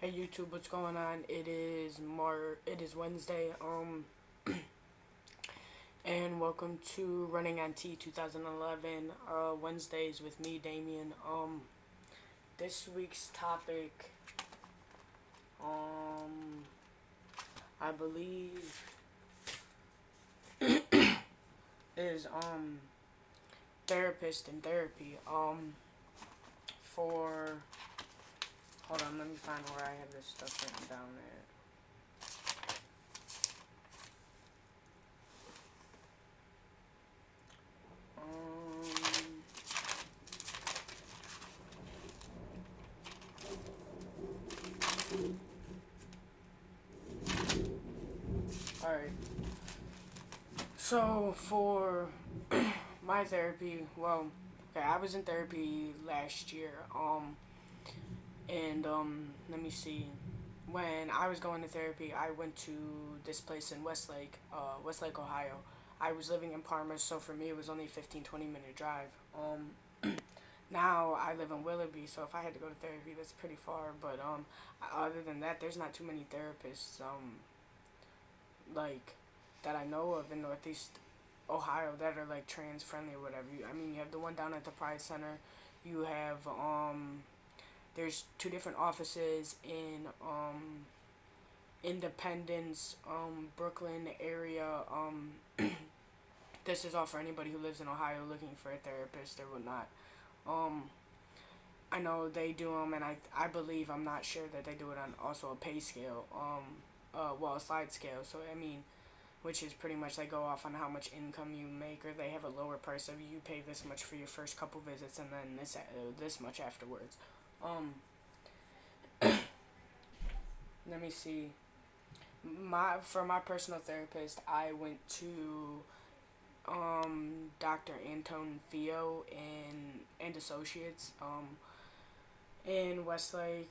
Hey YouTube, what's going on? It is Wednesday, and welcome to Running on T 2011, Wednesdays with me, Damien. This week's topic, um, I believe is, therapist and therapy. For, hold on, let me find where I have this stuff written down at. Um, Alright. So for my therapy, well, okay, I was in therapy last year. And let me see. When I was going to therapy, I went to this place in Westlake, Ohio. I was living in Parma, so for me it was only a 15-20 minute drive. Now I live in Willoughby, so if I had to go to therapy, that's pretty far. But other than that, there's not too many therapists like that I know of in Northeast Ohio that are like trans friendly or whatever. I mean, you have the one down at the Pride Center. You have there's two different offices in Independence, Brooklyn area. This is all for anybody who lives in Ohio looking for a therapist or whatnot. Um, I know they do them, and I believe, I'm not sure that they do it on also a pay scale. Well, a slide scale. So I mean, which is pretty much they go off on how much income you make, or they have a lower price of you pay this much for your first couple visits, and then this much afterwards. Um, Let me see. For my personal therapist, I went to Dr. Anton Feo and Associates in Westlake.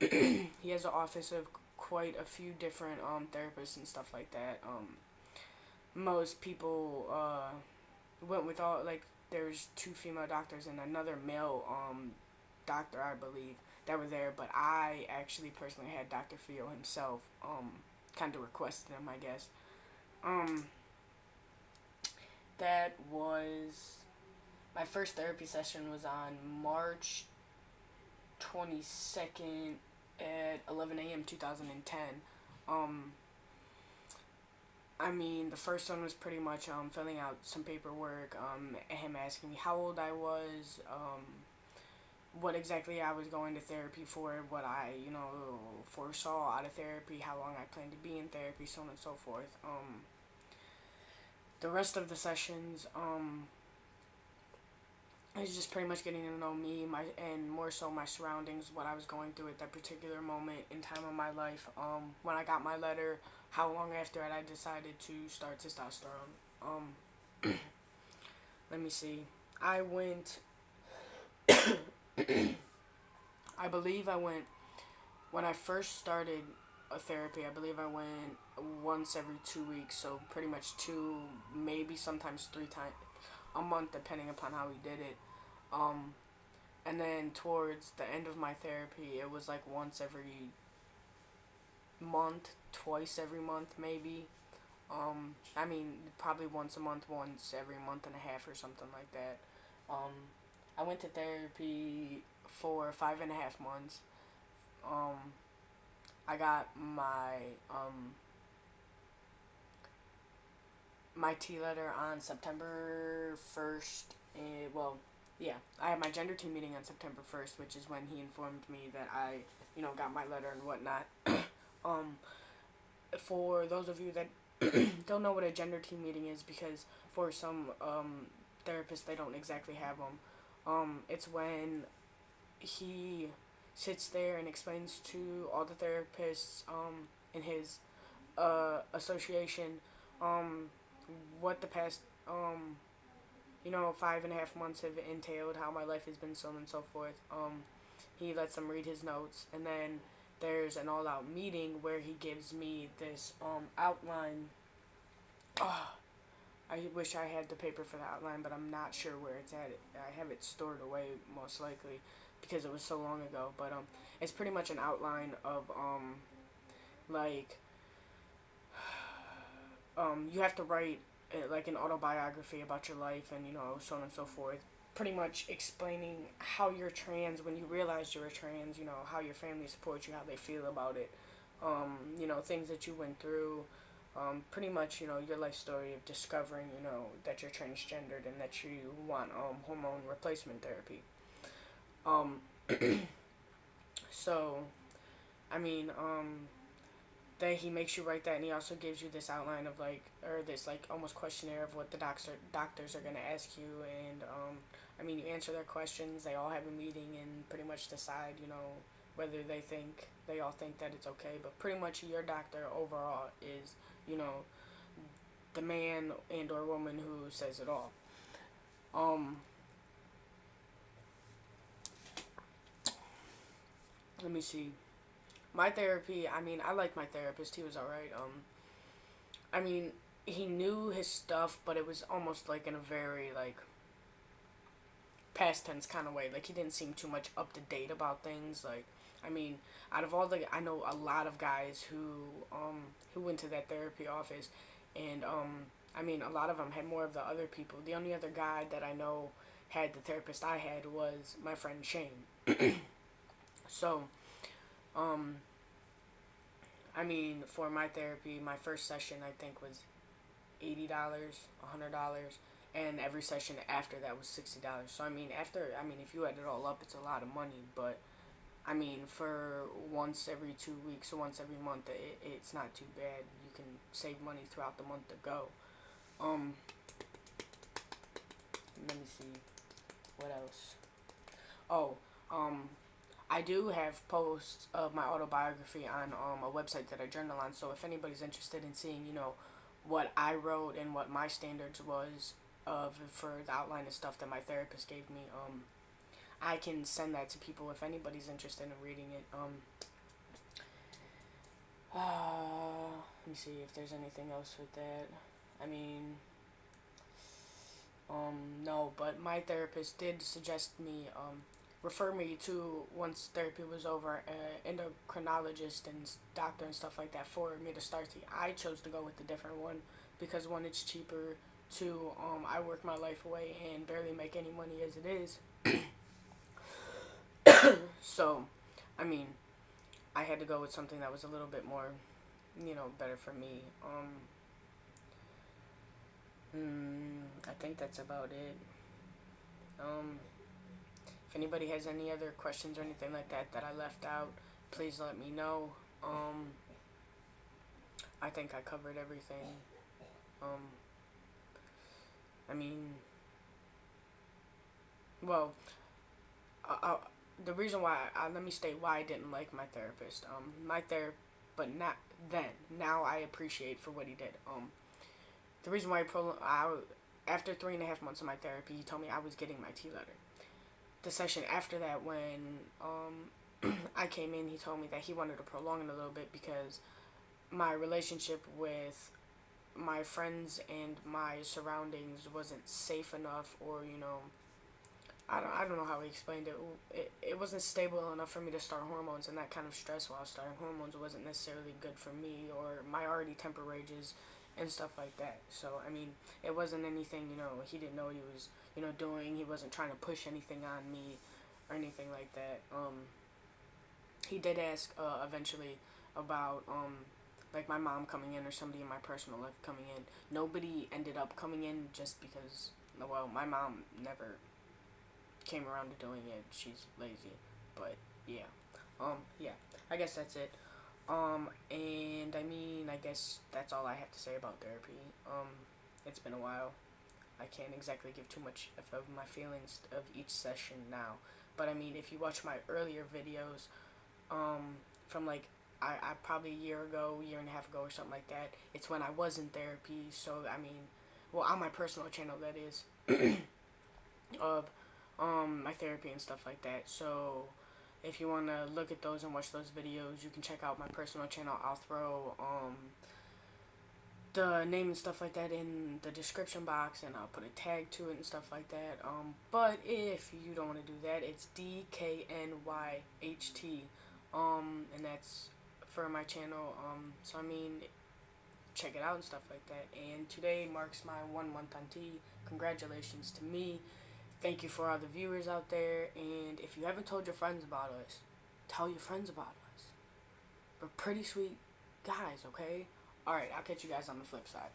He has an office of quite a few different therapists and stuff like that. Most people went with all, like, there's two female doctors and another male doctor, I believe, that were there, but I actually personally had Dr. Feo himself kind of requested him, I guess. Um, that was my first therapy session was on March 22nd at 11 a.m. 2010. Um, I mean, the first one was pretty much filling out some paperwork, him asking me how old I was, what exactly I was going to therapy for, what I, foresaw out of therapy, how long I planned to be in therapy, so on and so forth. The rest of the sessions, is just pretty much getting to know me, and more so my surroundings, what I was going through at that particular moment in time of my life. When I got my letter, how long after I decided to start testosterone. Let me see. I went. I believe I went when I first started a therapy. I believe I went once every 2 weeks, so pretty much two, maybe sometimes three times a month, depending upon how we did it. Um, and then towards the end of my therapy, it was like once every month, twice every month, maybe. I mean, probably once a month, once every month and a half, or something like that. Um, I went to therapy for 5.5 months. Um, I got my T letter on September 1st. Well, yeah, I had my gender team meeting on September 1st, which is when he informed me that I, got my letter and whatnot. um, for those of you that don't know what a gender team meeting is, because for some therapists they don't exactly have them. It's when he sits there and explains to all the therapists in his association um, what the past 5.5 months have entailed, how my life has been, so on and so forth. He lets them read his notes, and then there's an all-out meeting where he gives me this outline. Oh, I wish I had the paper for the outline, but I'm not sure where it's at. I have it stored away, most likely. because it was so long ago. But it's pretty much an outline of like you have to write like an autobiography about your life, and so on and so forth. Pretty much explaining how you're trans when you realize you're a trans. How your family supports you, how they feel about it. Things that you went through. Pretty much, your life story of discovering, that you're transgendered and that you want hormone replacement therapy. Um, so, I mean, that he makes you write that, and he also gives you this outline of like, or this like almost questionnaire of what the doctors are gonna ask you, and you answer their questions. They all have a meeting and pretty much decide, whether they all think that it's okay. But pretty much your doctor overall is, the man and or woman who says it all. Let me see. My therapy, I like my therapist. He was alright. He knew his stuff, but it was almost like in a very, like, past tense kind of way. Like, he didn't seem too much up to date about things. Like, out of all I know a lot of guys who went to that therapy office, and, a lot of them had more of the other people. The only other guy that I know had the therapist I had was my friend Shane. So, for my therapy, my first session I think was $80, $100, and every session after that was $60. So if you add it all up, it's a lot of money. But for once every 2 weeks or once every month, it's not too bad. You can save money throughout the month to go. Let me see, what else? Oh, I do have posts of my autobiography on a website that I journal on. So if anybody's interested in seeing, what I wrote and what my standards was for the outline of stuff that my therapist gave me, I can send that to people if anybody's interested in reading it. Let me see if there's anything else with that. No, but my therapist did suggest me, refer me to, once therapy was over, endocrinologist and doctor and stuff like that for me to start to. I chose to go with the different one because, one, it's cheaper. Two, I work my life away and barely make any money as it is. So, I had to go with something that was a little bit more, better for me. I think that's about it. If anybody has any other questions or anything like that that I left out, please let me know. I think I covered everything. Well, the reason why, let me state why I didn't like my therapist. But not then. Now I appreciate for what he did. The reason why after 3.5 months of my therapy, he told me I was getting my T letter. The session after that, when I came in, he told me that he wanted to prolong it a little bit because my relationship with my friends and my surroundings wasn't safe enough, or I don't know how he explained it. It wasn't stable enough for me to start hormones, and that kind of stress while starting hormones wasn't necessarily good for me or my already temper rages and stuff like that. So it wasn't anything he didn't know he was doing. He wasn't trying to push anything on me or anything like that. He did ask eventually about like my mom coming in or somebody in my personal life coming in. Nobody ended up coming in just because, well, my mom never came around to doing it. She's lazy. But yeah. Yeah. I guess that's it. And I guess that's all I have to say about therapy. It's been a while. I can't exactly give too much of my feelings of each session now. But if you watch my earlier videos, from like, I probably a year and a half ago or something like that, it's when I was in therapy. So, well, on my personal channel, that is, of, my therapy and stuff like that. So, if you want to look at those and watch those videos, you can check out my personal channel. I'll throw, the name and stuff like that in the description box, and I'll put a tag to it and stuff like that. But if you don't want to do that, it's dknyht, and that's for my channel. So I mean, check it out and stuff like that. And today marks my 1 month on T. Congratulations to me. Thank you for all the viewers out there. And if you haven't told your friends about us, tell your friends about us. We're pretty sweet guys, okay? Alright, I'll catch you guys on the flip side.